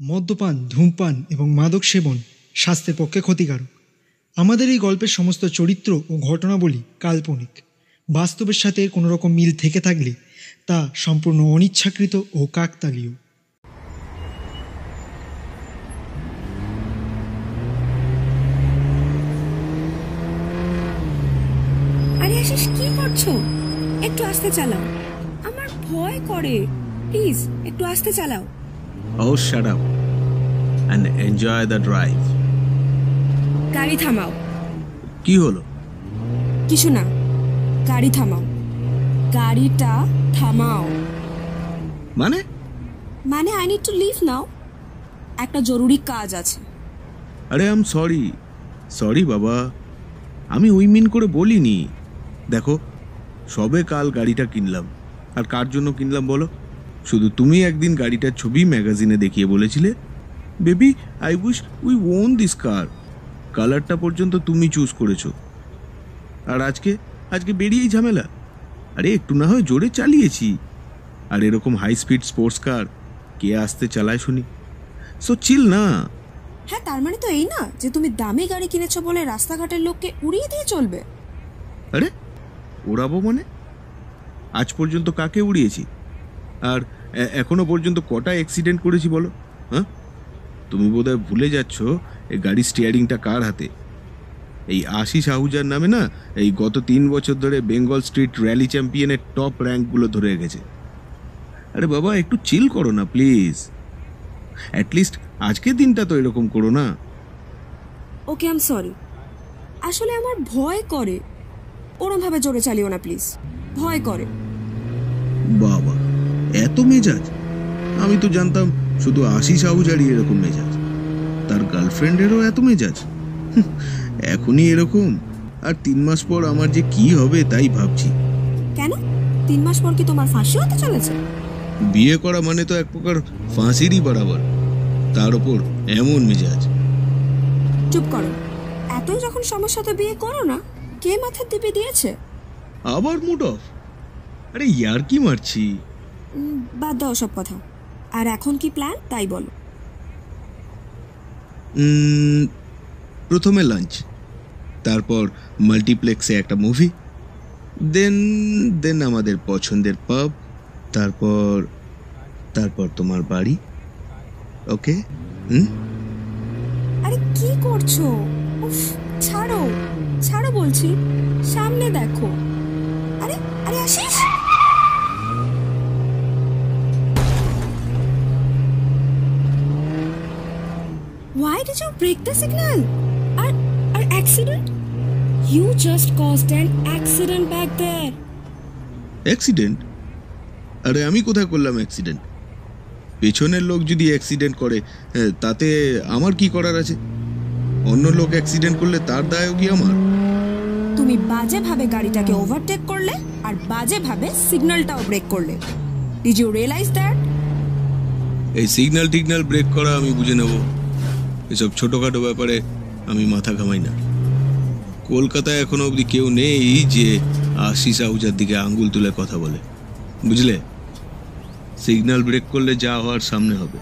মদ্যপান, ধূমপান এবং মাদক সেবন স্বাস্থ্যের পক্ষে ক্ষতিকারক। আমাদের এই গল্পের সমস্ত চরিত্র ও ঘটনাবলী কাল্পনিক। বাস্তবের সাথে কোনো রকম মিল থেকে থাকলে তা সম্পূর্ণ অনিচ্ছাকৃত ও কাকতালীয়। আরে আশিস, কি করছো? একটু আস্তে চালাও, আমার ভয় করে। প্লিজ একটু আস্তে চালাও। Oh, shut up and enjoy the drive. গাড়ি থামাও। কি হলো? কিছু না, গাড়ি থামাও। গাড়িটা থামাও। মানে আই নিড টু লিভ নাও। একটা জরুরি কাজ আছে। আরে আই এম সরি বাবা, আমি ওই মিন করে বলিনি। দেখো, সবে কাল গাড়িটা কিনলাম। আর কার জন্য কিনলাম বলো? শুধু তুমি একদিন গাড়িটার ছবি ম্যাগাজিনে দেখিয়ে বলেছিলে, baby I wish we on this কার। কালারটা পর্যন্ত তুমি চুজ করেছো। আর আজকে বেরিয়েই ঝামেলা। আরে একটু না হয় জোরে চালিয়েছি। আর এরকম হাই স্পিড স্পোর্টস কার কে আসতে চালায় শুনি? সো চিল না। হ্যাঁ, তার মানে তো এই না যে তুমি দামি গাড়ি কিনেছো বলে রাস্তাঘাটের লোককে উড়িয়ে দিয়ে চলবে। আরে ওড়াবো মানে? আজ পর্যন্ত কাকে উড়িয়েছি? আর এখনো পর্যন্ত কটা অ্যাক্সিডেন্ট করেছি বলো? হ্যাঁ, তুমি বোধহয় ভুলে যাচ্ছ এই গাড়ির স্টিয়ারিংটা কার হাতে। এই আশিস আহুজার নামে না এই গত 3 বছর ধরে বেঙ্গল স্ট্রিট র্যালি চ্যাম্পিয়নের টপ র্যাঙ্কগুলো ধরে গেছে। আরে বাবা, একটু চিল করো না প্লিজ। অ্যাটলিস্ট আজকের দিনটা তো এরকম করো না। ওকে, আই এম সরি। আসলে আমার ভয় করে। ওরম ভাবে জোরে চালিও না প্লিজ, ভয় করে। বাবা, এত মেজাজ! আমি তো জানতাম শুধু আশিস আহুজারই এরকম মেজাজ। তার গার্লফ্রেন্ডেরও এত মেজাজ? এখনই এরকম, আর 3 মাস পর আমার যে কি হবে তাই ভাবছি। কেন? 3 মাস পর কি তোমার ফাঁসি হতে চলেছে? বিয়ে করা মানে তো এক প্রকার ফাঁসিরই বরাবর, তার উপর এমন মেজাজ। চুপ করো। এতই যখন সমস্যা তো বিয়ে করো না। কে মাথার দিপে দিয়েছে? আবার মুড অফ? আরে ইয়ার কি মারছি। বাদ দাও সব কথা। আর এখন কি প্ল্যান তাই বলো। প্রথমে লাঞ্চ, তারপর মাল্টিপ্লেক্সে একটা মুভি, দেন আমাদের পছন্দের পাব, তারপর তোমার বাড়ি। ওকে? আরে কি করছো? উফ, ছাড়ো ছাড়ো বলছি, সামনে দেখো। আরে আরে Ashis, why did you break the signal? আর accident? You just caused an accident back there. Accident? আরে আমি কোথায় করলাম অ্যাক্সিডেন্ট? পেছনের লোক যদি অ্যাক্সিডেন্ট করে তাতে আমার কি করার আছে? অন্য লোক অ্যাক্সিডেন্ট করলে তার দায়ও কি আমার? তুমি বাজে ভাবে গাড়িটাকে ওভারটেক করলে আর বাজে ভাবে সিগন্যালটাও ব্রেক করলে। Did you realize that? এই সিগন্যাল ব্রেক করা আমি বুঝে নেব। এসব ছোটখাটো ব্যাপারে আমি মাথা ঘামাই না। কলকাতায় এখনো অবধি কেউ নেই যে আশিস আহুজার দিকে আঙ্গুল তুলে কথা বলে, বুঝলে? সিগন্যাল ব্রেক করলে যা হওয়ার সামনে হবে,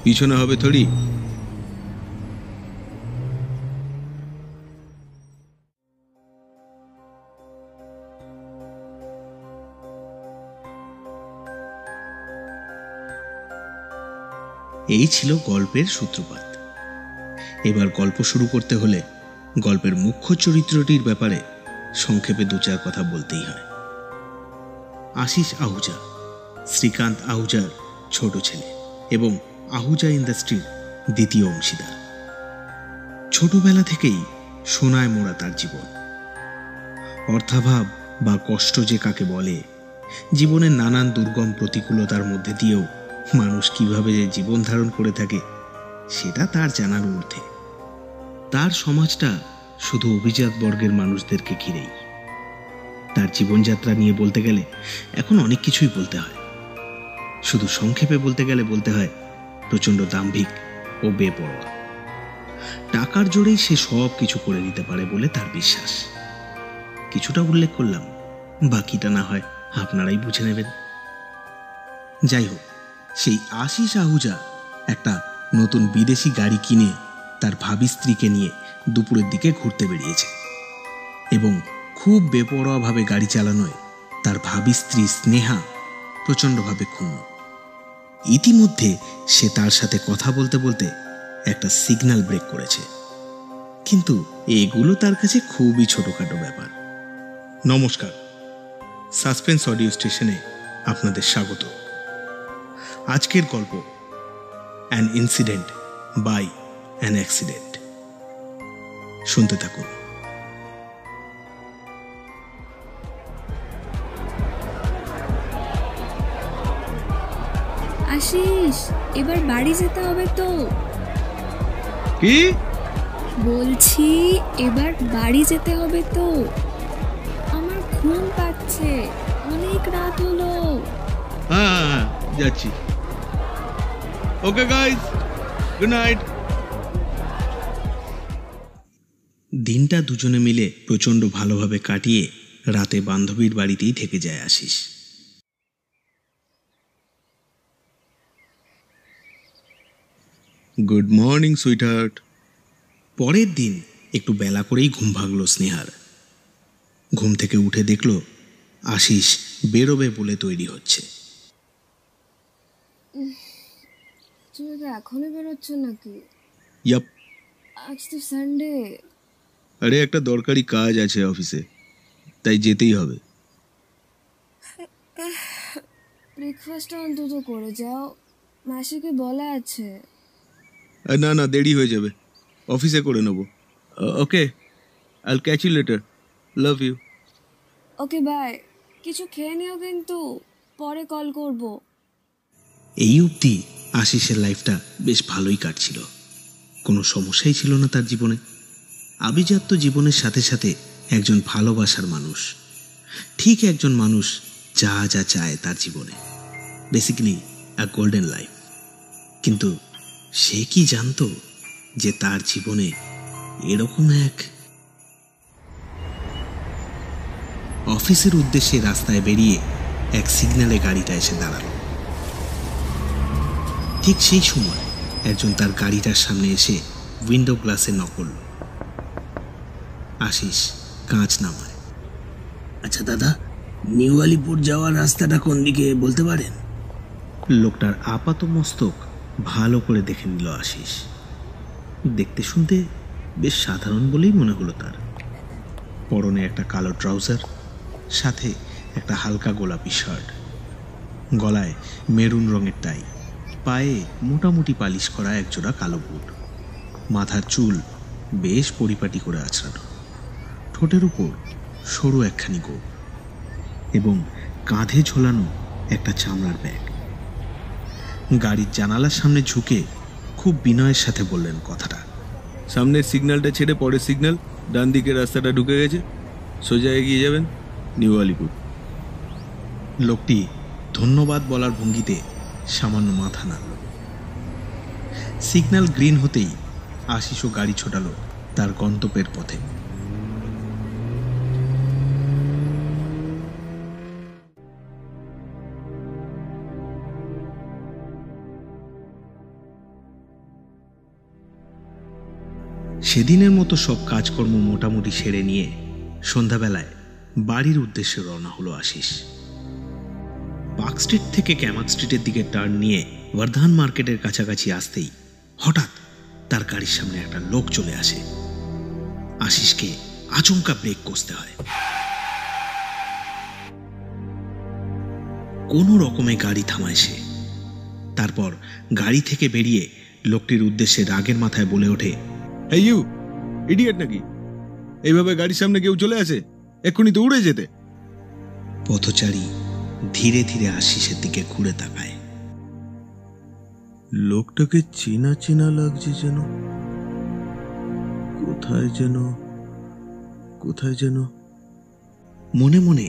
পিছনে হবে থোড়ি। এই ছিল গল্পের সূত্রপাত। এবার গল্প শুরু করতে হলে গল্পের মুখ্য চরিত্রটির ব্যাপারে সংক্ষেপে 2-4 কথা বলতেই হয়। আশিস আহুজা শ্রীকান্ত আহুজার ছোট ছেলে এবং আহুজা ইন্ডাস্ট্রির দ্বিতীয় অংশীদার। ছোটবেলা থেকেই সোনায় মোড়া তার জীবন। অর্থাভাব বা কষ্ট যে কাকে বলে, জীবনের নানান দুর্গম প্রতিকূলতার মধ্যে দিয়েও মানুষ কিভাবে যে জীবন ধারণ করে থাকে সেটা তার জানার ঊর্ধ্বে। তার সমাজটা শুধু অভিজাত বর্গের মানুষদেরকে ঘিরেই। তার জীবনযাত্রা নিয়ে বলতে গেলে এখন অনেক কিছুই বলতে হয়। শুধু সংক্ষেপে বলতে গেলে বলতে হয় প্রচণ্ড দাম্ভিক ও বেপরোয়া। টাকার জোরেই সে সব কিছু করে নিতে পারে বলে তার বিশ্বাস। কিছুটা উল্লেখ করলাম, বাকিটা না হয় আপনারাই বুঝে নেবেন। যাই হোক, সেই আশিস আহুজা একটা নতুন বিদেশি গাড়ি কিনে তার ভাবী স্ত্রীকে নিয়ে দুপুরের দিকে ঘুরতে বেরিয়েছে এবং খুব বেপরোয়াভাবে গাড়ি চালানোয় তার ভাবী স্ত্রী স্নেহা প্রচণ্ডভাবে ক্ষুণ্ণ। ইতিমধ্যে সে তার সাথে কথা বলতে বলতে একটা সিগন্যাল ব্রেক করেছে, কিন্তু এগুলো তার কাছে খুবই ছোটখাটো ব্যাপার। নমস্কার, সাসপেন্স অডিও স্টেশনে আপনাদের স্বাগত। আজকের গল্প an incident by an accident. শুনতে থাকুন। আশিস, এবার বাড়ি যেতে হবে তো। কি বলছি এবার বাড়ি যেতে হবে তো, আমার ঘুম পাচ্ছে, অনেক রাত হলো। হ্যাঁ, যাচ্ছি। Okay guys, good night. দিনটা দুজনে মিলে প্রচণ্ড ভালোভাবে কাটিয়ে রাতে বান্ধবীর বাড়িতেই থেকে যায় আশিস। Good morning sweetheart. পরের দিন একটু বেলা করেই ঘুম ভাঙল স্নেহার। ঘুম থেকে উঠে দেখল আশিস বেরোবে বলে তৈরি হচ্ছে। তুমি তো এখনই বেরোচ্ছ নাকি? ইয়াপ। আজ তো সানডে। আরে একটা দরকারি কাজ আছে অফিসে, তাই যেতেই হবে। ব্রেকফাস্টটা অন্তত করে যাও, মাসিকে বলা আছে। না না, দেরি হয়ে যাবে, অফিসে করে নেব। Okay, I will catch you later, love you. Okay bye. কিছু খেয়ে নিও কিন্তু, পরে কল করব। এই অবধি আশিসের লাইফটা বেশ ভালোই কাটছিল, কোনো সমস্যাই ছিল না তার জীবনে। আভিজাত্য জীবনের সাথে সাথে একজন ভালোবাসার মানুষ, ঠিক একজন মানুষ যা যা চায় তার জীবনে, বেসিক্যালি আ গোল্ডেন লাইফ। কিন্তু সে কি জানতো যে তার জীবনে এরকম এক। অফিসের উদ্দেশ্যে রাস্তায় বেরিয়ে এক সিগন্যালে গাড়িটা এসে দাঁড়ালো। ঠিক সেই সময় একজন তার গাড়িটার সামনে এসে উইন্ডো গ্লাসে নক করল। আশিস কাঁচ নামায়। আচ্ছা দাদা, নিউ আলিপুর যাওয়ার রাস্তাটা কোন দিকে বলতে পারেন? লোকটার আপাত মস্তক ভালো করে দেখে নিল আশিস। দেখতে শুনতে বেশ সাধারণ বলেই মনে হলো তার। পরনে একটা কালো ট্রাউজার, সাথে একটা হালকা গোলাপি শার্ট, গলায় মেরুন রঙের টাই, পায়ে মোটামুটি পালিশ করা একজোড়া কালো বুট, মাথার চুল বেশ পরিপাটি করে আছড়ানো, ঠোঁটের উপর সরু একখানি গোঁফ এবং কাঁধে ঝোলানো একটা চামড়ার ব্যাগ। গাড়ির জানালার সামনে ঝুঁকে খুব বিনয়ের সাথে বললেন কথাটা। সামনের সিগন্যালটা ছেড়ে পরের সিগন্যাল, ডান দিকে রাস্তাটা ঢুকে গেছে, সোজা এগিয়ে যাবেন, নিউ আলিপুর। লোকটি ধন্যবাদ বলার ভঙ্গিতে সামান্য মাথা নাড়ল। সিগন্যাল গ্রিন হতেই আশিসও গাড়ি ছোটালো তার গন্তব্যের পথে। সেদিনের মতো সব কাজকর্ম মোটামুটি সেরে নিয়ে সন্ধ্যাবেলায় বাড়ির উদ্দেশ্যে রওনা হলো আশিস। পার্ক স্ট্রিট থেকে ক্যামাত স্ট্রিটের দিকে টার্ন নিয়ে বর্ধান মার্কেটের কাছাকাছি আসতেই হঠাৎ তার গাড়ির সামনে একটা লোক চলে আসে। আশিসকে আচমকা ব্রেক কষতে হয়। কোনো রকমে গাড়ি থামায় সে। তারপর গাড়ি থেকে বেরিয়ে লোকটির উদ্দেশ্যে রাগের মাথায় বলে ওঠে, এই ইউ ইডিয়েট নাকি? এইভাবে গাড়ির সামনে কেউ চলে আসে? এক্ষুনি তো উড়ে যেতে। পথচারী ধীরে ধীরে আশিসের দিকে ঘুরে তাকায়। লোকটাকে চেনা চেনা লাগছে যেন, কোথায় যেন। মনে মনে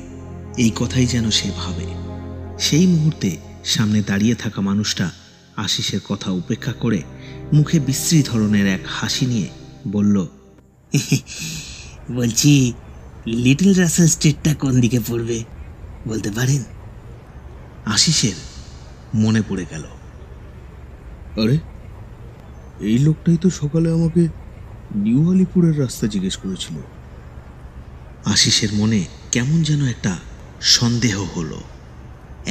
এই কথাই যেন সে ভাবে। সেই মুহূর্তে সামনে দাঁড়িয়ে থাকা মানুষটা আশিসের কথা উপেক্ষা করে মুখে বিশ্রী ধরনের এক হাসি নিয়ে বলল, বলছি লিটল রাসেল স্ট্রিটটা কোন দিকে পড়বে বলতে পারেন? আশিসের মনে পড়ে গেল, আরে এই লোকটাই তো সকালে আমাকে নিউ আলিপুরের রাস্তা জিজ্ঞেস করেছিল। আশিসের মনে কেমন যেন একটা সন্দেহ হলো।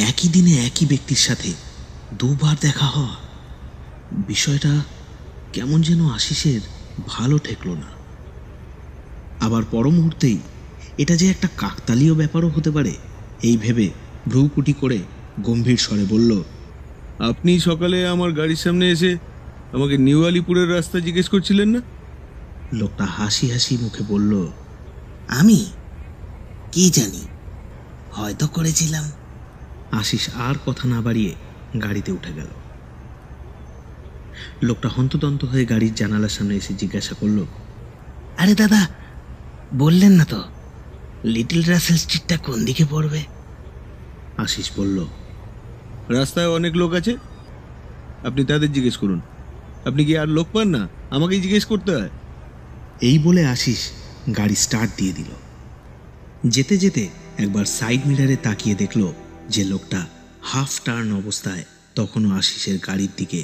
একই দিনে একই ব্যক্তির সাথে দুবার দেখা হওয়া, বিষয়টা কেমন যেন আশিসের ভালো ঠেকল না। আবার পর মুহূর্তেই এটা যে একটা কাকতালীয় ব্যাপারও হতে পারে এই ভেবে ভ্রুকুটি করে গম্ভীর স্বরে বলল, আপনি সকালে আমার গাড়ির সামনে এসে আমাকে নিউ আলিপুরের রাস্তা জিজ্ঞেস করছিলেন না? লোকটা হাসি হাসি মুখে বলল, আমি কি জানি, হয়তো করেছিলাম। আশিস আর কথা না বাড়িয়ে গাড়িতে উঠে গেল। লোকটা হন্তদন্ত হয়ে গাড়ির জানালার সামনে এসে জিজ্ঞাসা করলো, আরে দাদা, বললেন না তো লিটল রাসেল স্ট্রিটটা কোন দিকে পড়বে? আশিস বলল, রাস্তায় অনেক লোক আছে, আপনি তাদের জিজ্ঞেস করুন। আপনি কি আর লোক পান না, আমাকেই জিজ্ঞেস করতে হয়? এই বলে আশিস গাড়ি স্টার্ট দিয়ে দিল। যেতে যেতে একবার সাইড মিরারে তাকিয়ে দেখল যে লোকটা হাফ টার্ন অবস্থায় তখনও আশিসের গাড়ির দিকে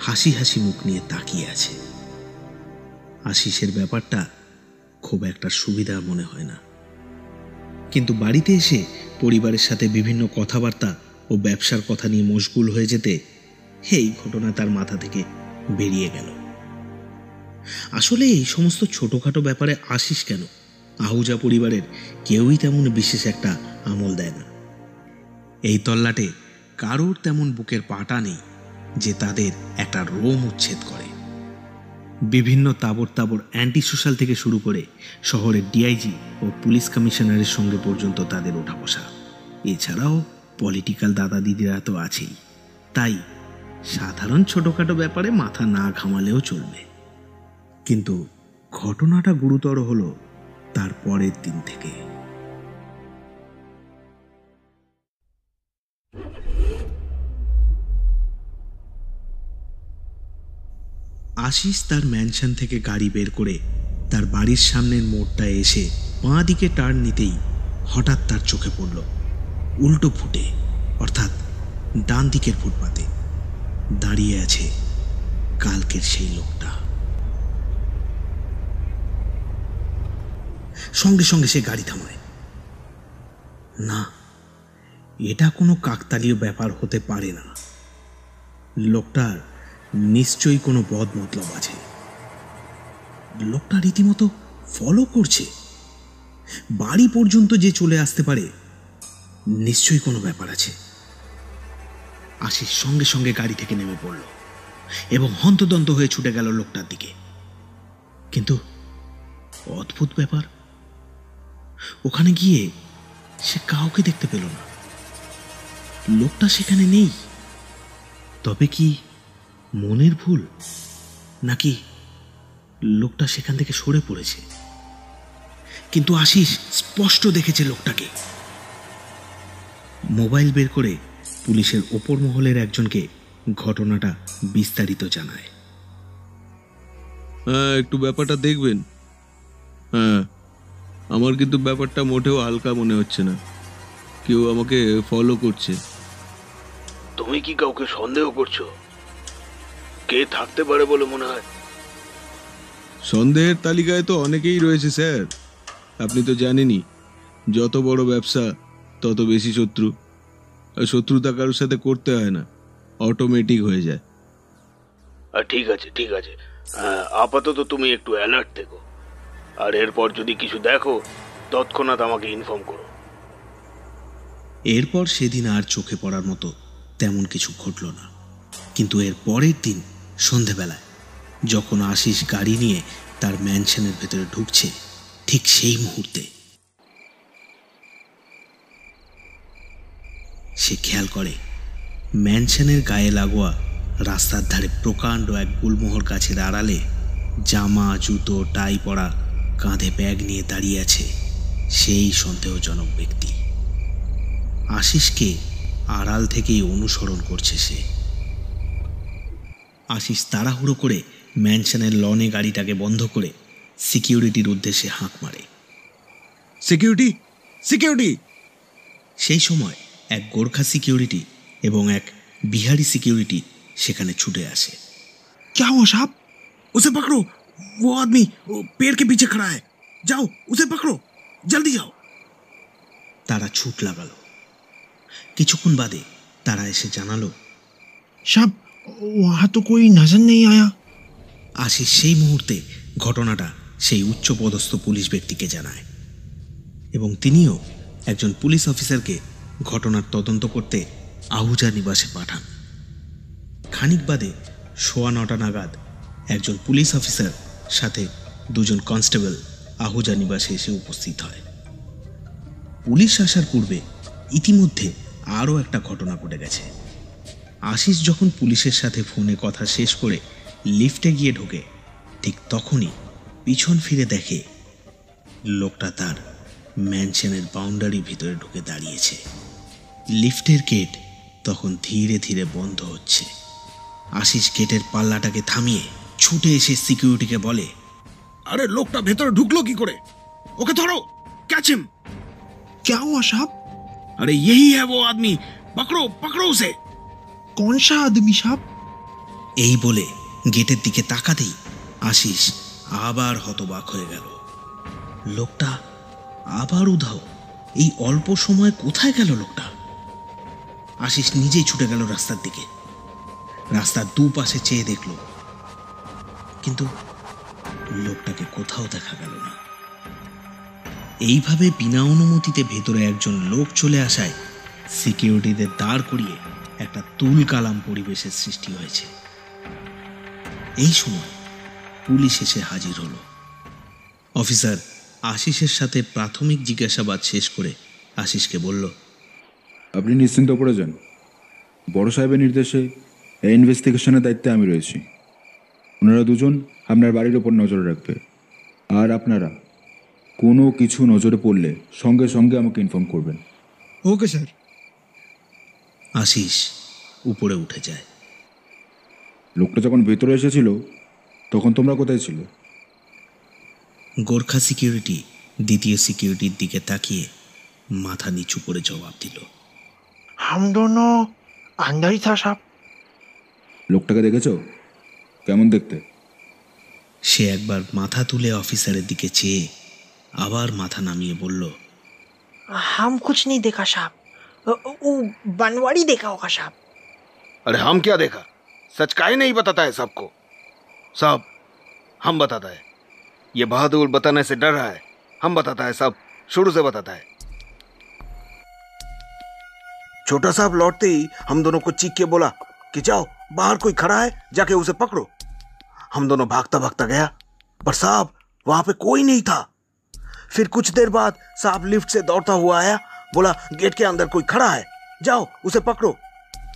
হাসি হাসি মুখ নিয়ে তাকিয়ে আছে। আশিসের ব্যাপারটা খুব একটা সুবিধা মনে হয় না, কিন্তু বাড়িতে এসে পরিবারের সাথে বিভিন্ন কথাবার্তা ও ব্যবসার কথা নিয়ে মশগুল হয়ে যেতে এই ঘটনা তার মাথা থেকে বেরিয়ে গেল। আসলে এই সমস্ত ছোটখাটো ব্যাপারে আশিস কেন, আহুজা পরিবারের কেউই তেমন বিশেষ একটা আমল দেয় না। এই তল্লাটে কারোর তেমন বুকের পাটা নেই যে তাদের একটা রোম উচ্ছেদ করে। বিভিন্ন তাবর তাবর অ্যান্টি সোশ্যাল থেকে শুরু করে শহরের ডিআইজি ও পুলিশ কমিশনারের সঙ্গে পর্যন্ত তাদের ওঠা বসা। এছাড়াও পলিটিক্যাল দাদা দিদিরা তো আছেই, তাই সাধারণ ছোটখাটো ব্যাপারে মাথা না ঘামালেও চলবে। কিন্তু ঘটনাটা গুরুতর হলো তার পরের দিন থেকে। আশিস তার ম্যানশন থেকে গাড়ি বের করে তার বাড়ির সামনের মোড়টায় এসে বাঁ দিকে টার্ন নিতেই হঠাৎ তার চোখে পড়ল উল্টো ফুটে, অর্থাৎ ডান দিকের ফুটপাতে দাঁড়িয়ে আছে কালকের সেই লোকটা। সঙ্গে সঙ্গে সে গাড়ি থামায়। না, এটা কোনো কাকতালীয় ব্যাপার হতে পারে না। লোকটার নিশ্চয়ই কোনো বদ মতলব আছে। লোকটা রীতিমতো ফলো করছে, বাড়ি পর্যন্ত যে চলে আসতে পারে, নিশ্চয়ই কোনো ব্যাপার আছে। আশিস সঙ্গে সঙ্গে গাড়ি থেকে নেমে পড়ল এবং হন্তদন্ত হয়ে ছুটে গেল লোকটার দিকে। কিন্তু অদ্ভুত ব্যাপার, ওখানে গিয়ে সে কাউকে দেখতে পেল না। লোকটা সেখানে নেই। তবে কি মনের ভুল, নাকি লোকটা সেখান থেকে সরে পড়েছে? কিন্তু আশিস স্পষ্ট দেখেছে লোকটাকে। মোবাইল বের করে পুলিশের ওপর মহলের একজনকে ঘটনাটা বিস্তারিত জানায়। হ্যাঁ, একটু ব্যাপারটা দেখবেন। হ্যাঁ, আমার কিন্তু ব্যাপারটা মোটেও হালকা মনে হচ্ছে না। কেউ আমাকে ফলো করছে। তুমি কি কাউকে সন্দেহ করছো? কে থাকতে পারে বলে মনে হয়? সন্দেহের তালিকায় তো অনেকেই রয়েছে স্যার। আপনি তো জানেনই, যত বড় ব্যবসা তত বেশি শত্রু। আর শত্রুতা কারোর সাথে করতে হয় না, অটোমেটিক হয়ে যায়। ঠিক আছে, ঠিক আছে, আপাতত তুমি একটু অ্যালার্ট থেকো, আর এরপর যদি কিছু দেখো তৎক্ষণাৎ আমাকে ইনফর্ম করো। এরপর সেদিন আর চোখে পড়ার মতো তেমন কিছু ঘটল না। কিন্তু এর পরের দিন সন্ধেবেলায় যখন আশিস গাড়ি নিয়ে তার ম্যানশনের ভেতরে ঢুকছে, ঠিক সেই মুহূর্তে সে খেয়াল করে ম্যানশনের গায়ে লাগোয়া রাস্তার ধারে প্রকাণ্ড এক গুলমোহর গাছের আড়ালে জামা জুতো টাই পরা, কাঁধে ব্যাগ নিয়ে দাঁড়িয়ে আছে সেই সন্দেহজনক ব্যক্তি। আশিসকে আড়াল থেকেই অনুসরণ করছে সে। আশিস তাড়াহুড়ো করে ম্যানশনের লনে গাড়িটাকে বন্ধ করে সিকিউরিটির উদ্দেশ্যে হাঁক মারে, সিকিউরিটি, সিকিউরিটি! সেই সময় এক গোর্খা সিকিউরিটি এবং এক বিহারি সিকিউরিটি সেখানে ছুটে আসে। क्या हुआ साहब? उसे पकड़ो, वो आदमी वो पेड़ के पीछे खड़ा है, जाओ उसे पकड़ो, जल्दी जाओ। তারা ছুট লাগালো। কিছুক্ষণ বাদে তারা এসে জানালো, साहब वहाँ तो कोई नजर नहीं आया। আশিস সেই মুহূর্তে ঘটনাটা সেই উচ্চপদস্থ পুলিশ ব্যক্তিকে জানায় এবং তিনিও একজন পুলিশ অফিসারকে ঘটনার তদন্ত করতে আহুজা নিবাসে পাঠান। খানিক বাদে 9:15 নাগাদ একজন পুলিশ অফিসার সাথে 2 জন কনস্টেবল আহুজা নিবাসে এসে উপস্থিত হয়। পুলিশ আসার পূর্বে ইতিমধ্যে আরও একটা ঘটনা ঘটে গেছে। আশিস যখন পুলিশের সাথে ফোনে কথা শেষ করে লিফটে গিয়ে ঢোকে, ঠিক তখনই পিছন ফিরে দেখে লোকটা তার ম্যানশনের বাউন্ডারির ভিতরে ঢুকে দাঁড়িয়েছে। লিফটের গেট তখন ধীরে ধীরে বন্ধ হচ্ছে। আশিস গেটের পাল্লাটাকে থামিয়ে ছুটে এসে সিকিউরিটিকে বলে, আরে লোকটা ভেতরে ঢুকলো কি করে? ওকে ধরো, ক্যাচ হিম। क्या हुआ साहब? अरे यही है वो आदमी, पकड़ो पकड़ो उसे। कौन सा आदमी साहब? এই বলে গেটের দিকে তাকাতেই আশিস আবার হতবাক হয়ে গেল। লোকটা আবার উধাও। এই অল্প সময় কোথায় গেল লোকটা? আশিস নিজেই ছুটে গেল রাস্তার দিকে। রাস্তার দুপাশে চেয়ে দেখল, কিন্তু লোকটাকে কোথাও দেখা গেল না। এইভাবে বিনা অনুমতিতে ভেতরে একজন লোক চলে আসায় সিকিউরিটিদের দাঁড় করিয়ে একটা তুলকালাম পরিবেশের সৃষ্টি হয়েছে। এই সময় পুলিশ এসে হাজির হলো। অফিসার আশিসের সাথে প্রাথমিক জিজ্ঞাসাবাদ শেষ করে আশিসকে বলল, আপনি নিশ্চিন্ত করে যান, বড় সাহেবের নির্দেশে এই ইনভেস্টিগেশনের দায়িত্বে আমি রয়েছি। ওনারা 2 জন আপনার বাড়ির ওপর নজর রাখবে, আর আপনারা কোনো কিছু নজরে পড়লে সঙ্গে সঙ্গে আমাকে ইনফর্ম করবেন। Okay sir. আশিস উপরে উঠে যায়। লোকটা যখন ভেতরে এসেছিল তখন তোমরা কোথায় ছিলে? গোর্খা সিকিউরিটি দ্বিতীয় সিকিউরিটির দিকে তাকিয়ে মাথা নিচু করে জবাব দিল, हम दोनों अंदर ही था साहब। লোকটাকে দেখেছো? কেমন দেখতে? সে একবার মাথা তুলে অফিসারের দিকে চেয়ে আবার মাথা নামিয়ে বলল, हम कुछ नहीं देखा साहब, वो बनवाड़ी देखा होगा साहब। अरे हम क्या देखा? सच काहे नहीं बताता है सबको? सब हम बताता है। ये बहादुर बताने से डर रहा है। हम बताता है, सब शुरू से बताता है। छोटा साहब लौटते ही हम दोनों को चीख के बोला कि जाओ बाहर कोई खड़ा है, जाके उसे पकड़ो। हम दोनों भागता भागता गया, पर साहब वहां पे कोई नहीं था। फिर कुछ देर बाद साहब लिफ्ट से दौड़ता हुआ आया, बोला गेट के अंदर कोई खड़ा है, जाओ उसे पकड़ो।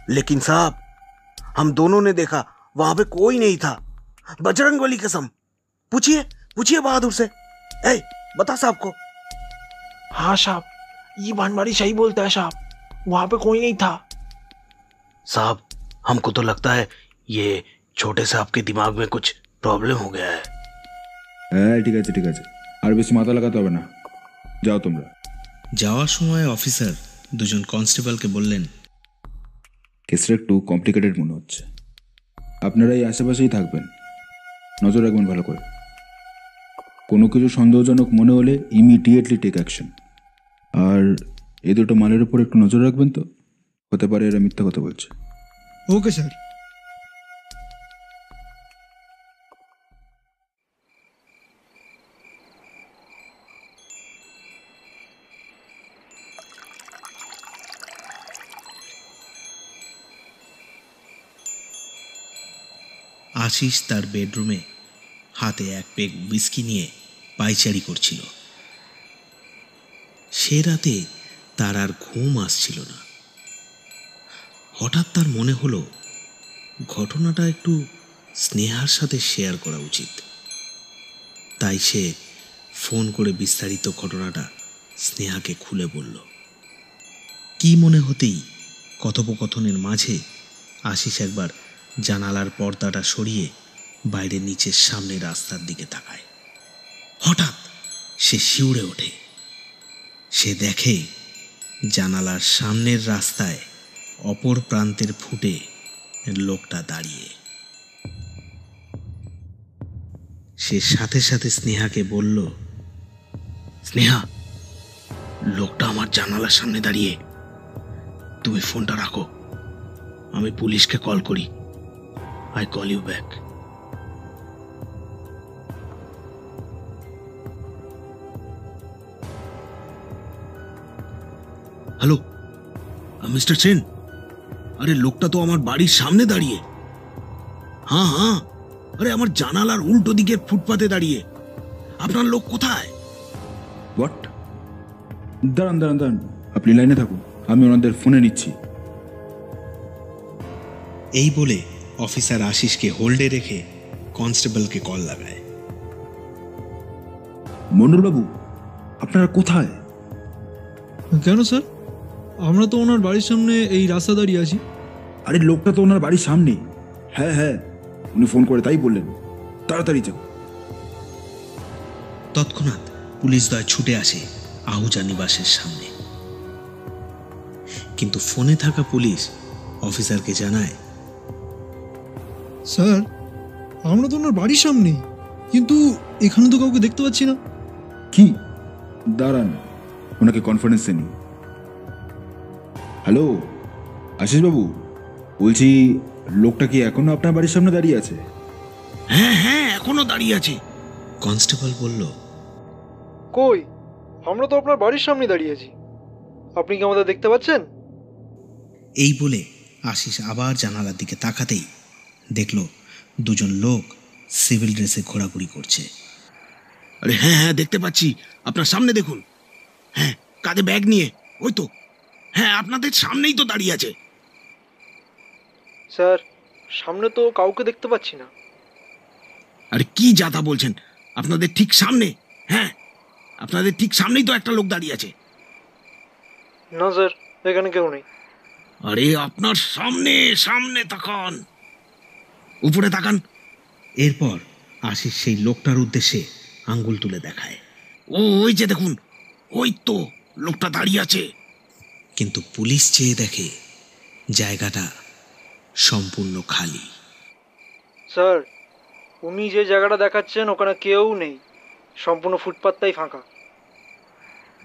लेकिन साहब हम दोनों ने देखा वहां पे कोई नहीं था। बजरंगबली कसम, पूछिए पूछिए बहादुर से। ए बता साहब को। हाँ साहब, ये बनवाड़ी सही बोलता है साहब, वहाँ पे कोई नहीं था। साहब हमको तो लगता है ये छोटे साहब के दिमाग में कुछ प्रॉब्लम हो गया है। হ্যাঁ ঠিক আছে ঠিক আছে, আর বেশি মাথা লাগাতে হবে না, যাও তোমরা। যাওয়ার সময় অফিসার 2 জন কনস্টেবলকে বললেন, কেসটা একটু কমপ্লিকেটেড মনে হচ্ছে, আপনারা এই আশেপাশেই থাকবেন, নজর রাখবেন ভালো করে। কোনো কিছু সন্দেহজনক মনে হলে ইমিডিয়েটলি টেক অ্যাকশন। আর এই 2টো মালের উপর একটু নজর রাখবেন, তো হতে পারে এরা মিথ্যা কথা বলছে। Okay sir. আশিস তার বেডরুমে হাতে 1 পেগ হুইস্কি নিয়ে পায়চারি করছিল। সে রাতে তার আর ঘুম আসছিল না। হঠাৎ তার মনে হলো ঘটনাটা একটু স্নেহার সাথে শেয়ার করা উচিত। তাই সে ফোন করে বিস্তারিত ঘটনাটা স্নেহাকে খুলে বলল। কি মনে হতেই কথোপকথনের মাঝে আশিস একবার জানালার পর্দাটা সরিয়ে বাইরে নিচের সামনে রাস্তার দিকে তাকায়। হঠাৎ সে শিউরে ওঠে। সে দেখে জানালার সামনের রাস্তায় অপর প্রান্তের ফুটে লোকটা দাঁড়িয়ে। সে সাথে সাথে স্নেহাকে বলল, স্নেহা, লোকটা আমার জানালার সামনে দাঁড়িয়ে। তুমি ফোনটা রাখো, আমি পুলিশকে কল করি। I call you back. Hello mister Sen, আরে লোকটা তো আমার বাড়ির সামনে দাঁড়িয়ে। হ্যাঁ হ্যাঁ, আরে আমার জানালার উল্টো দিকের ফুটপাতে দাঁড়িয়ে। আপনার লোক কোথায়? হোয়াট? দাঁড়ান দাঁড়ান দাঁড়ান, আপনি লাইনে থাকুন, আমি ওনাদের ফোনে নিচ্ছি। এই বলে অফিসার আশিসকে হোল্ডে রেখে কনস্টেবলকে কল লাগায়। মন্ডলবাবু, আপনারা কোথায়? কেন স্যার? আমরা তো ওনার বাড়ির সামনে এই রাস্তা দাঁড়িয়ে আছি। আরে লোকটা তো ওনার বাড়ির সামনে। হ্যাঁ হ্যাঁ, উনি ফোন করে তাই বললেন, তাড়াতাড়ি যাও। তৎক্ষণাৎ পুলিশ দল ছুটে আসে আহুজা নিবাসের সামনে। কিন্তু ফোনে থাকা পুলিশ অফিসারকে জানায়, স্যার, আমরা তো ওনার বাড়ির সামনে, কিন্তু এখানে তো কাউকে দেখতে পাচ্ছি না। কি? দাঁড়ান, ওনাকে কনফারেন্সে নিই। হ্যালো আশিসবাবু, বলছি লোকটা কি এখনো আপনার বাড়ির সামনে দাঁড়িয়ে আছে? হ্যাঁ হ্যাঁ, এখনো দাঁড়িয়ে আছে। কনস্টেবল বলল, কই, আমরা তো আপনার বাড়ির সামনে দাঁড়িয়ে আছি। আপনি কি আমাদের দেখতে পাচ্ছেন? এই বলে আশিস আবার জানালার দিকে তাকাতেই দেখল দুজন লোক সিভিল ড্রেসে ঘোরাঘুরি করছে। আরে হ্যাঁ হ্যাঁ, দেখতে পাচ্ছি, আপনার সামনে দেখুন। হ্যাঁ, কাঁধে ব্যাগ নিয়ে, ওই তো, হ্যাঁ আপনাদের সামনেই তো দাঁড়িয়ে আছে। স্যার, সামনে তো কাউকে দেখতে পাচ্ছি না। আরে কি যাতা বলছেন, আপনাদের ঠিক সামনে। হ্যাঁ, আপনাদের ঠিক সামনেই তো একটা লোক দাঁড়িয়ে আছে। না স্যার, এখানে কেউ নেই। আরে আপনার সামনে, সামনে তাকান, উপরে তাকান। এরপর আশিস সেই লোকটার উদ্দেশ্যে আঙ্গুল তুলে দেখায়। ওই যে দেখুন, ওই তো লোকটা দাঁড়িয়ে আছে। কিন্তু পুলিশ চেয়ে দেখে জায়গাটা সম্পূর্ণ খালি। স্যার, উনি যে জায়গাটা দেখাচ্ছেন ওখানে কেউ নেই, সম্পূর্ণ ফুটপাতটাই ফাঁকা।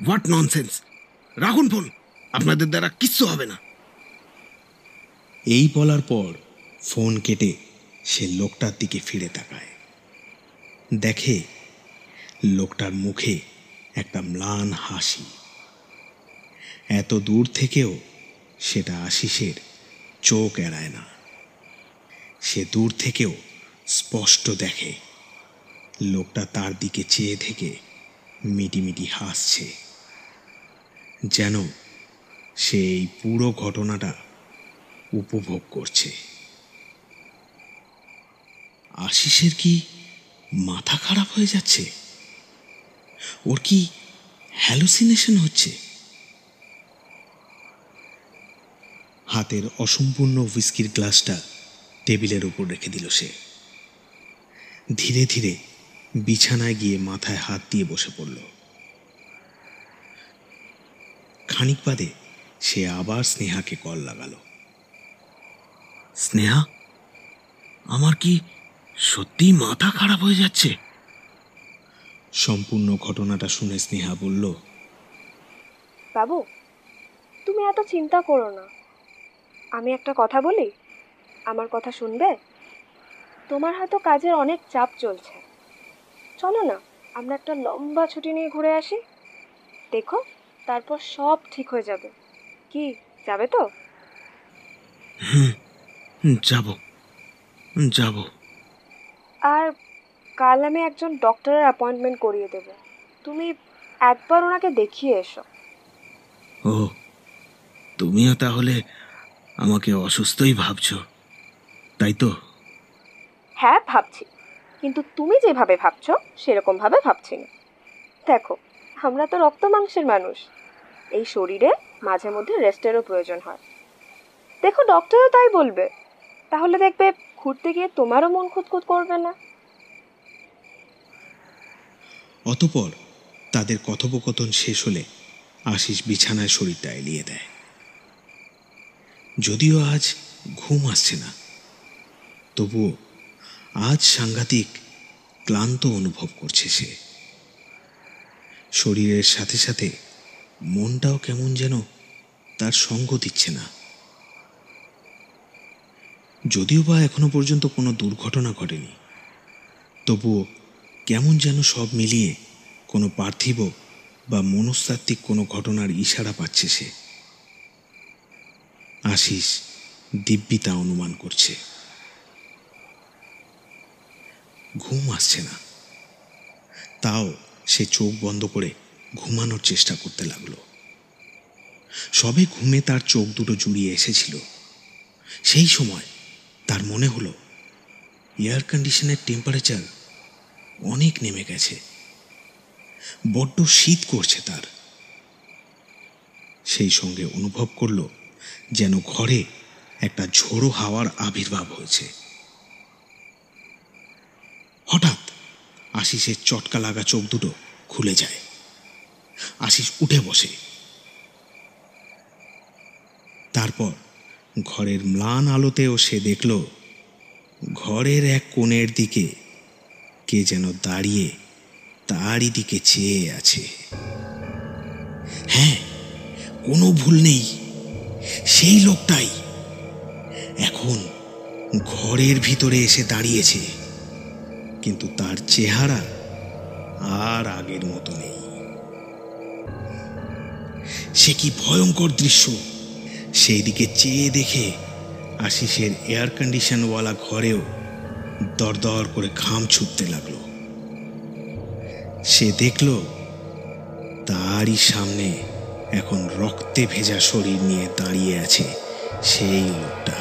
What nonsense! রাখুন ফোন, আপনাদের দ্বারা কিচ্ছু হবে না। এই বলার পর ফোন কেটে সে লোকটার দিকে ফিরে তাকায়। দেখে লোকটার মুখে একটা ম্লান হাসি। এত দূর থেকেও সেটা আশিসের চোখ এড়ায় না। সে দূর থেকেও স্পষ্ট দেখে লোকটা তার দিকে চেয়ে থেকে মিটিমিটি হাসছে, যেন সে এই পুরো ঘটনাটা উপভোগ করছে। আশিসের কি মাথা খারাপ হয়ে যাচ্ছে? ওর কি হ্যালুসিনেশন হচ্ছে? হাতের অসম্পূর্ণ হুইস্কির গ্লাসটা টেবিলের উপর রেখে দিল সে। ধীরে ধীরে বিছানায় গিয়ে মাথায় হাত দিয়ে বসে পড়ল। খানিক বাদে সে আবার স্নেহাকে কল লাগালো। স্নেহা, আমার কি সত্যি মাথা খারাপ হয়ে যাচ্ছে? সম্পূর্ণ ঘটনাটা শুনে স্নেহা বলল, বাবু, তুমি এত চিন্তা করো না। আমি একটা কথা বলি, আমার কথা শুনবে? তোমার হয়তো কাজের অনেক চাপ চলছে, চলো না আমরা একটা লম্বা ছুটি নিয়ে ঘুরে আসি। দেখো, তারপর সব ঠিক হয়ে যাবে। কি, যাবে তো? যাব যাব। আর কাল আমি একজন ডক্টরের অ্যাপয়েন্টমেন্ট করিয়ে দেব, তুমি একবার ওনাকে দেখিয়ে এসো। ও, তুমিও তাহলে আমাকে অসুস্থই ভাবছো, তাই তো? হ্যাঁ ভাবছি, কিন্তু তুমি যেভাবে ভাবছো সেরকমভাবে ভাবছি না। দেখো, আমরা তো রক্ত মাংসের মানুষ, এই শরীরে মাঝে মধ্যে রেস্টেরও প্রয়োজন হয়। দেখো, ডক্টরও তাই বলবে, তাহলে দেখবে ঘুরতে গিয়ে তোমারও মন খুঁতখুত করবে না। অতঃপর তাদের কথোপকথন শেষ হলে আশিস বিছানায় শরীরটা এলিয়ে দেয়। যদিও আজ ঘুম আসছে না, তবুও আজ সাংঘাতিক ক্লান্ত অনুভব করছে সে। শরীরের সাথে সাথে মনটাও কেমন যেন তার সঙ্গ দিচ্ছে না। যদিও বা এখনো পর্যন্ত কোনো দুর্ঘটনা ঘটেনি, তবুও কেমন যেন সব মিলিয়ে কোনো পার্থিব বা মনস্তাত্ত্বিক কোনো ঘটনার ইশারা পাচ্ছে সে। আশিস দিব্যি তা অনুমান করছে। ঘুম আসছে না, তাও সে চোখ বন্ধ করে ঘুমানোর চেষ্টা করতে লাগলো। সবে ঘুমে তার চোখ দুটো জুড়িয়ে এসেছিল, সেই সময় তার মনে হলো এয়ার কন্ডিশনের টেম্পারেচার অনেক নেমে গেছে, বড্ড শীত করছে তার। সেই সঙ্গে অনুভব করলো যেন ঘরে একটা ঝোড়ো হাওয়ার আবির্ভাব হয়েছে। হঠাৎ আশিসের চটকা লাগা চোখ দুটো খুলে যায়। আশিস উঠে বসে। তারপর ঘরের ম্লান আলোতেও সে দেখল ঘরের এক কোণের দিকে কে যেন দাঁড়িয়ে তারই দিকে চেয়ে আছে। হ্যাঁ, কোনো ভুল নেই, সেই লোকটাই এখন ঘরের ভিতরে এসে দাঁড়িয়েছে, কিন্তু তার চেহারা আর আগের মতো নেই। সে কি ভয়ঙ্কর দৃশ্য! সেই দিকে চেয়ে দেখে আশিসের এয়ার কন্ডিশনওয়ালা ঘরেও দরদর করে ঘাম ছুটতে লাগলো। সে দেখল তারই সামনে এখন রক্তে ভেজা শরীর নিয়ে দাঁড়িয়ে আছে সেই লোকটা।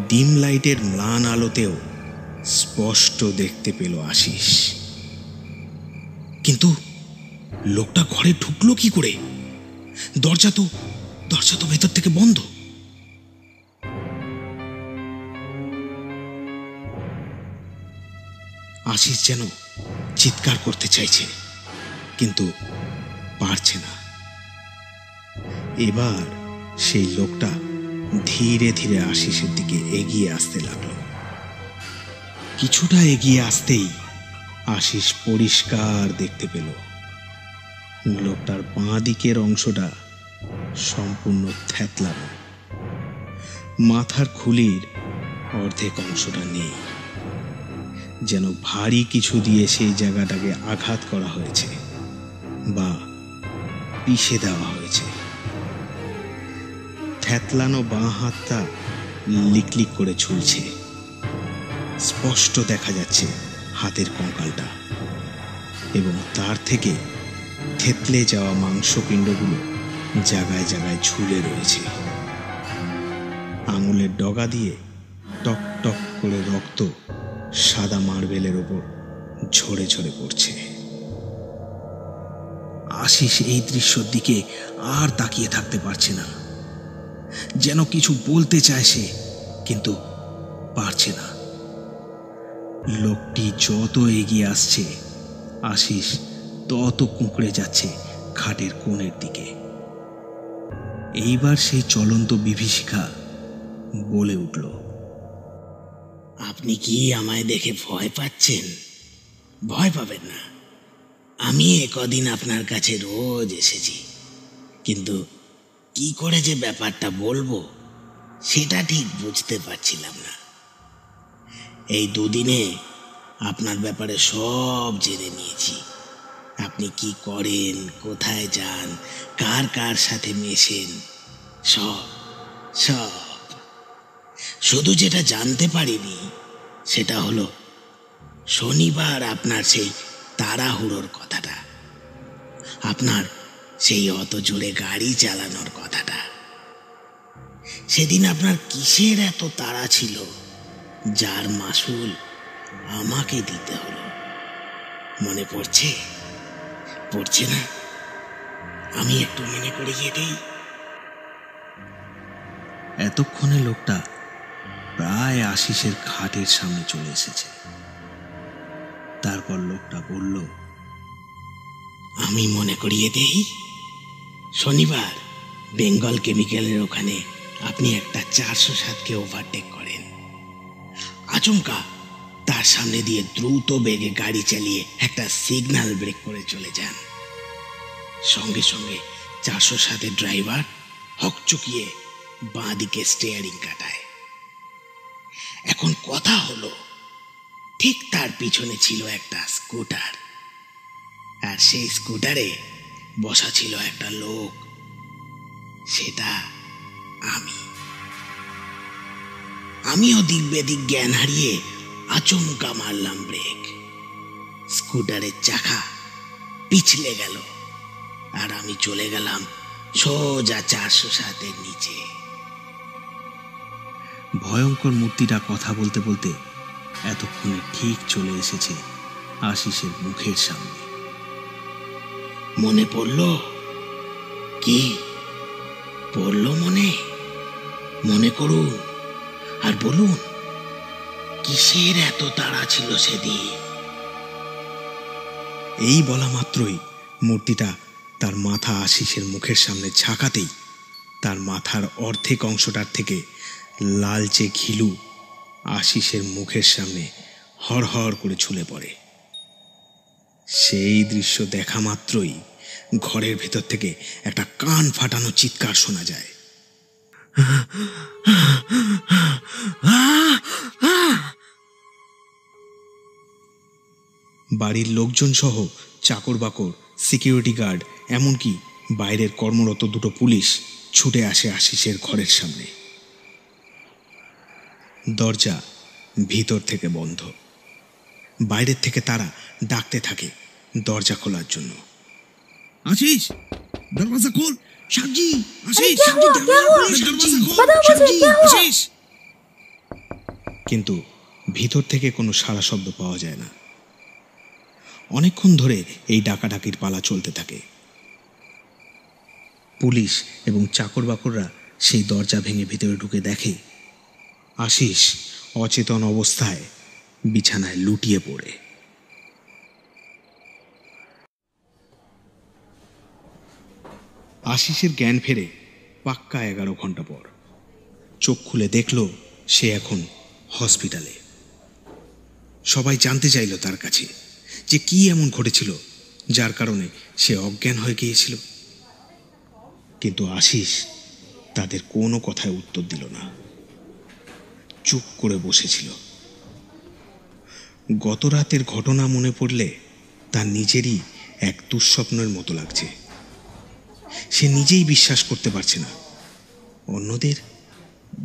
ডিম লাইটের ম্লান আলোতেও স্পষ্ট দেখতে পেল আশিস। কিন্তু লোকটা ঘরে ঢুকলো কি করে? দরজা তো ভেতর থেকে বন্ধ। আশিস যেন চিৎকার করতে চাইছে, কিন্তু পারছে না। এবার সেই লোকটা ধীরে ধীরে আশিসের দিকে এগিয়ে আসতে লাগলো। কিছুটা এগিয়ে আসতেই আশিস পরিষ্কার দেখতে পেল লোকটার বাঁ দিকের অংশটা সম্পূর্ণ থ্যাতলানো, মাথার খুলির অর্ধেক অংশটা নেই, যেন ভারী কিছু দিয়ে সেই জায়গাটাকে আঘাত করা হয়েছে বা পিষে দেওয়া হয়েছে। থ্যাতলানো বাঁ হাতটা লিকলিক করে ঝুলছে, স্পষ্ট দেখা যাচ্ছে হাতের কঙ্কালটা, এবং তার থেকে থেতলে যাওয়া মাংসপিণ্ডগুলো জায়গায় জায়গায় ঝুলে রয়েছে। আঙুলের ডগা দিয়ে টক টক করে রক্ত সাদা মার্বেলের ওপর ঝরে ঝরে পড়ছে। আশিস এই দৃশ্যর দিকে আর তাকিয়ে থাকতে পারছে না। যেন কিছু বলতে চায় সে, কিন্তু পারছে না। লোকটি যত এগিয়ে আসছে আশিস তত কুঁকড়ে যাচ্ছে খাটের কোণের দিকে। এইবার সেই চলন্ত বিভীষিকা বলে উঠল, আপনি কি আমায় দেখে ভয় পাচ্ছেন? ভয় পাবেন না, আমি কদিন আপনার কাছে রোজ এসেছি, কিন্তু কি করে যে ব্যাপারটা বলবো সেটা ঠিক বুঝতে পারছিলাম না। এই দুদিনে আপনার ব্যাপারে সব জেনে নিয়েছি। আপনি কি করেন, কোথায় যান, কার কার সাথে মেশেন, সব সব। শুধু যেটা জানতে পারিনি সেটা হলো শনিবার আপনার সেই তাড়াহুড়োর কথাটা, আপনার সেই অত জোরে গাড়ি চালানোর কথাটা। সেদিন আপনার কিসের এত তাড়া ছিল যার মাসুল আমাকে দিতে হলো? মনে পড়ছে? পড়ছে না? আমি একটু মনে করিয়ে দিই। এতক্ষণে লোকটা প্রায় আশিসের খাটের সামনে চলে এসেছে। তারপর লোকটা বলল, আমি মনে করিয়ে দেই। শনিবার বেঙ্গল কেমিক্যালের ওখানে আপনি একটা 407কে ওভারটেক করেন। আচমকা তার সামনে দিয়ে দ্রুত বেগে গাড়ি চালিয়ে একটা সিগন্যাল ব্রেক করে চলে যান। সঙ্গে সঙ্গে 407 ড্রাইভার হকচকিয়ে বাঁ দিকে স্টিয়ারিং কাটায়। এখন কথা হলো, ঠিক তার পিছনে ছিল একটা স্কুটার, আর সেই স্কুটারে বসা ছিল একটা লোক, সেটা আমিও দিক বেদিক জ্ঞান হারিয়ে আচমকা মারলাম ব্রেক। স্কুটারের চাকা পিছলে গেল, আর আমি চলে গেলাম সোজা 407-এর নিচে। ভয়ঙ্কর মূর্তিটা কথা বলতে বলতে এতক্ষণে ঠিক চলে এসেছে আশিসের মুখের সামনে। মনে পড়ল? কি পড়ল মনে? মনে করুন আর বলুন, কিসের এত তাড়া ছিল সেদিন? এই বলা মাত্রই মূর্তিটা তার মাথা আশিসের মুখের সামনে ঝাঁকাতেই তার মাথার অর্ধেক অংশটার থেকে লালচে ঘিলু আশিসের মুখের সামনে হড়হড় করে ঝুলে পড়ে। সেই দৃশ্য দেখা মাত্রই ঘরের ভেতর থেকে একটা কান ফাটানো চিৎকার শোনা যায়। বাড়ির লোকজন সহ চাকর বাকর, সিকিউরিটি গার্ড, এমনকি বাইরের কর্মরত দুটো পুলিশ ছুটে আসে আশিসের ঘরের সামনে। দরজা ভিতর থেকে বন্ধ। বাইরের থেকে তারা ডাকতে থাকে দরজা খোলার জন্য। আশিস, দরজা খোল, সাবজি, আশিস, আশিস। কিন্তু ভিতর থেকে কোনো সাড়া শব্দ পাওয়া যায় না। অনেকক্ষণ ধরে এই ডাকাডাকির পালা চলতে থাকে। পুলিশ এবং চাকর বাকররা সেই দরজা ভেঙে ভিতরে ঢুকে দেখে আশিস অচেতন অবস্থায় বিছানায় লুটিয়ে পড়ে। আশিসের জ্ঞান ফেরে পাক্কা 11 ঘন্টা পর। চোখ খুলে দেখল সে এখন হসপিটালে। সবাই জানতে চাইল তার কাছে যে কি এমন ঘটেছিল যার কারণে সে অজ্ঞান হয়ে গিয়েছিল। কিন্তু আশিস তাদের কোনো কথায় উত্তর দিল না, চুপ করে বসেছিল। গত রাতের ঘটনা মনে পড়লে তার নিজেরই এক দুঃস্বপ্নের মতো লাগছে। সে নিজেই বিশ্বাস করতে পারছে না, অন্যদের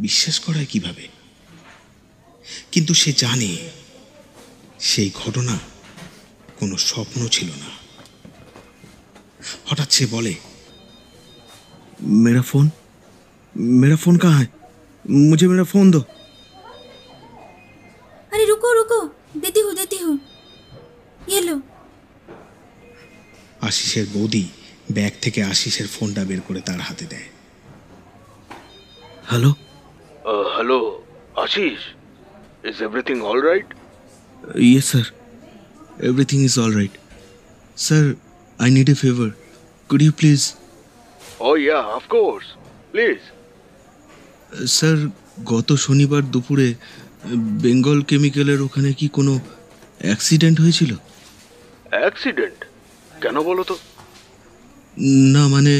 বিশ্বাস করায় কিভাবে? কিন্তু সে জানে সেই ঘটনা কোনো স্বপ্ন ছিল না। হঠাৎ সে বলে, मेरा फोन कहाँ है? मुझे मेरा फोन दो। अरे रुको रुको, देती हूँ, ये लो। আশিসের বৌদি ব্যাগ থেকে আশিসের ফোনটা বের করে তার হাতে দেয়। Hello hello Ashish, is everything all right? Yes sir, everything is all right. Sir, I need a favor. Could you please? Oh yeah, of course. Please. Sir, গত শনিবার দুপুরে বেঙ্গল কেমিক্যালের ওখানে কি কোনো অ্যাক্সিডেন্ট হয়েছিল? অ্যাক্সিডেন্ট? কেন বলো তো? না, মানে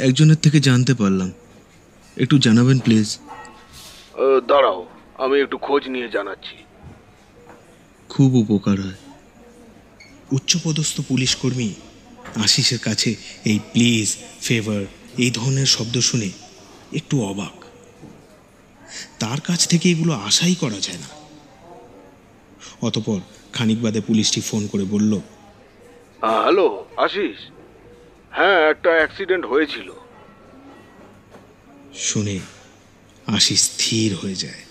একজনের থেকে জানতে পারলাম। একটু জানাবেন প্লিজ। দাঁড়াও, আমি একটু খোঁজ নিয়ে জানাচ্ছি। খুব উপকার হয়। উচ্চপদস্থ পুলিশ কর্মী আশিসের কাছে এই প্লিজ, ফেভার এই ধরনের শব্দ শুনে একটু অবাক। তার কাছ থেকে এগুলো আশাই করা যায় না। অতঃপর খানিক বাদে পুলিশটি ফোন করে বলল, হ্যালো আশিস, হ্যাঁ একটা অ্যাক্সিডেন্ট হয়েছিল। শুনে আশিস স্থির হয়ে যায়।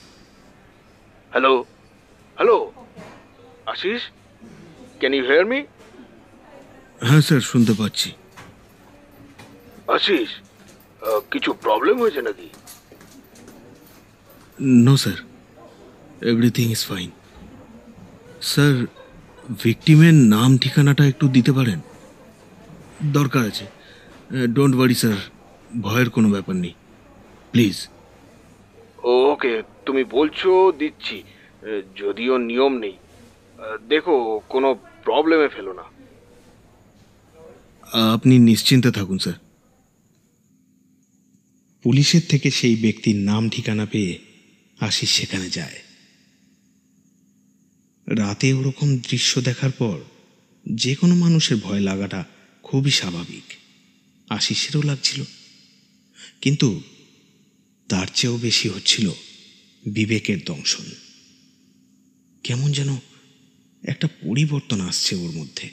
Hello hello Ashis, can you hear me? হ্যাঁ স্যার, শুনতে পাচ্ছি। আশিস, কিছু প্রবলেম হয়েছে নাকি? No sir, everything is fine. Sir, ভিকটিমের নাম ঠিকানাটা একটু দিতে পারেন? দরকার আছে। ডোন্ট ওয়ারি স্যার, ভয়ের কোনো ব্যাপার নেই, প্লিজ। ওকে, তুমি বলছো দিচ্ছি, যদিও নিয়ম নেই। देखो কোনো প্রবলেমে ফেলো না। আপনি নিশ্চিন্তে থাকুন স্যার। পুলিশের থেকে সেই ব্যক্তির নাম ঠিকানা পেয়ে আশিস সেখানে যায়। রাতে ওরকম দৃশ্য দেখার পর যে কোনো মানুষের ভয় লাগাটা খুবই স্বাভাবিক। আশিসেরও লাগছিল, কিন্তু তার চেয়েও বেশি হচ্ছিল বিবেকের দংশন। কেমন যেন একটা পরিবর্তন আসছে ওর মধ্যে।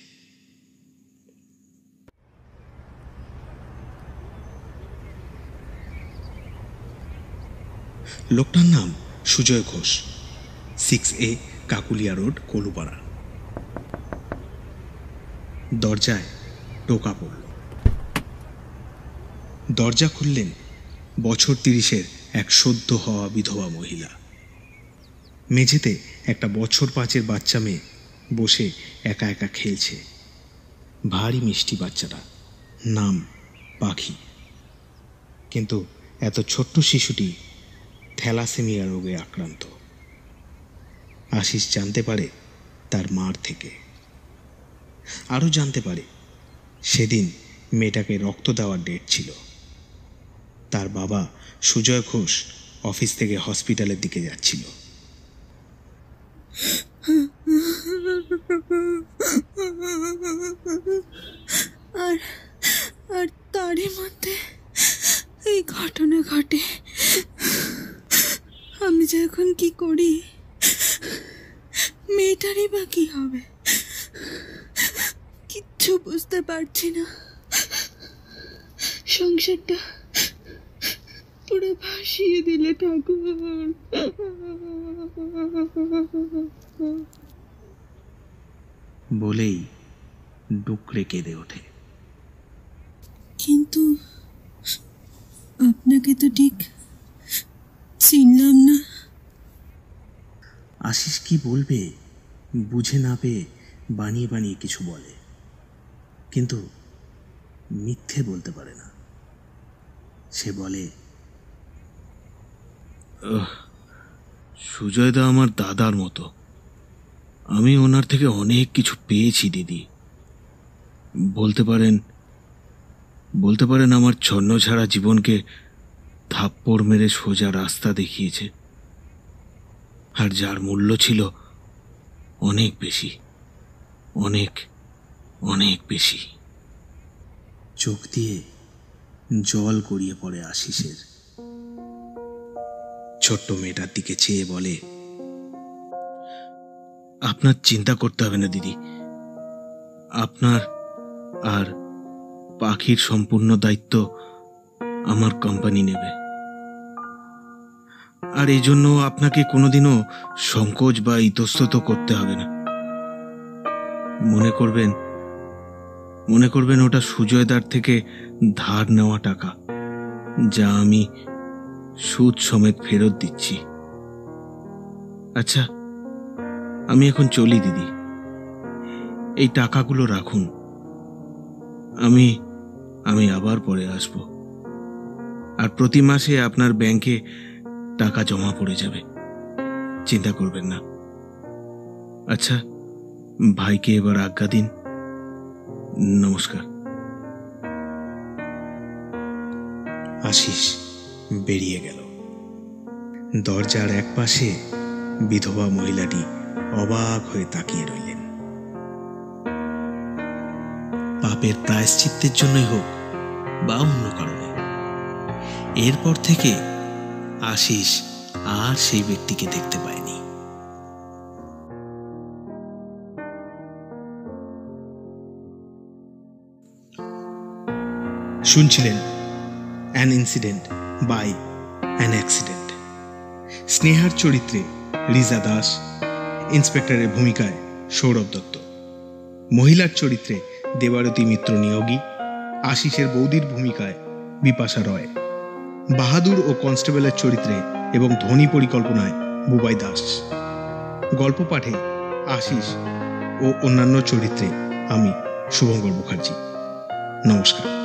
লোকটার নাম সুজয় ঘোষ, 6A কাকুলিয়া রোড, কলুপাড়া। দরজায় টোকা পড়ল। দরজা খুললেন বছর 30-এর এক সদ্য হওয়া বিধবা মহিলা। মেঝেতে একটা বছর 5-এর বাচ্চা মেয়ে বসে একা একা খেলছে। ভারী মিষ্টি বাচ্চাটা, নাম পাখি। কিন্তু এত ছোট্ট শিশুটি থ্যালাসেমিয়া রোগে আক্রান্ত। আশিস জানতে পারে তার মার থেকে। আরও জানতে পারে সেদিন মেয়েটাকে রক্ত দেওয়ার ডেট ছিল। তার বাবা সুজয় ঘোষ অফিস থেকে হসপিটালের দিকে যাচ্ছিল। আর তারই মধ্যে এই ঘটনা ঘটে। আমি যে এখন কি করি, মেয়েটারই বা কি হবে, কিচ্ছু বুঝতে পারছি না। সংসারটা পুরো ভাসিয়ে দিলে ঠাকুর। বলেই ডুকরে কেঁদে ওঠে। কিন্তু আপনাকে তো ঠিক চিনলাম না। আশিস কি বলবে বুঝে না পেয়ে বানিয়ে বানিয়ে কিছু বলে, কিন্তু মিথ্যে বলতে পারে না। সে বলে, সুজয়দা আমার দাদার মতো। আমি ওনার থেকে অনেক কিছু পেয়েছি দিদি। বলতে পারেন আমার ছন্নছাড়া জীবনকে থাপ্পড় মেরে সোজা রাস্তা দেখিয়েছে, আর যার মূল্য ছিল অনেক বেশি, অনেক অনেক বেশি। চোখ দিয়ে জল গড়িয়ে পড়ে আশিসের। ছোট্ট মেয়েটার দিকে চেয়ে বলে, আপনার চিন্তা করতে হবে না দিদি। আপনার আর পাখির সম্পূর্ণ দায়িত্ব আমার কোম্পানি নেবে। আর এই জন্য আপনাকে কোনোদিনও সংকোচ বা ইতস্তত করতে হবে না। মনে করবেন ওটা সুজয়দার থেকে ধার নেওয়া টাকা, যা আমি সুদ সমেত ফেরত দিচ্ছি। আচ্ছা, আমি এখন চলি দিদি। এই টাকাগুলো রাখুন, আমি আবার পরে আসব। আর প্রতি মাসে আপনার ব্যাংকে টাকা জমা পড়ে যাবে, চিন্তা করবেন না। আচ্ছা, ভাইকে এবার আজ্ঞা দিন। নমস্কার। আশিস বেরিয়ে গেল। দরজার এক পাশে বিধবা মহিলাটি অবাক হয়ে তাকিয়ে রইলেন। পাপের প্রায়শ্চিত্তের জন্যই হোক বা অন্য কারণে, এরপর থেকে আশিস আর সেই ব্যক্তিকে দেখতে পায়নি। শুনছিলেন an incident by an accident. স্নেহার চরিত্রে রিজা দাস, ইন্সপেক্টরের ভূমিকায় সৌরভ দত্ত, মহিলার চরিত্রে দেবারতী মিত্র নিয়োগী, আশিসের বৌদির ভূমিকায় বিপাশা রয়, বাহাদুর ও কনস্টেবলের চরিত্রে এবং ধ্বনি পরিকল্পনায় বুবাই দাস। গল্প পাঠে আশিস ও অন্যান্য চরিত্রে আমি শুভঙ্কর মুখার্জি। নমস্কার।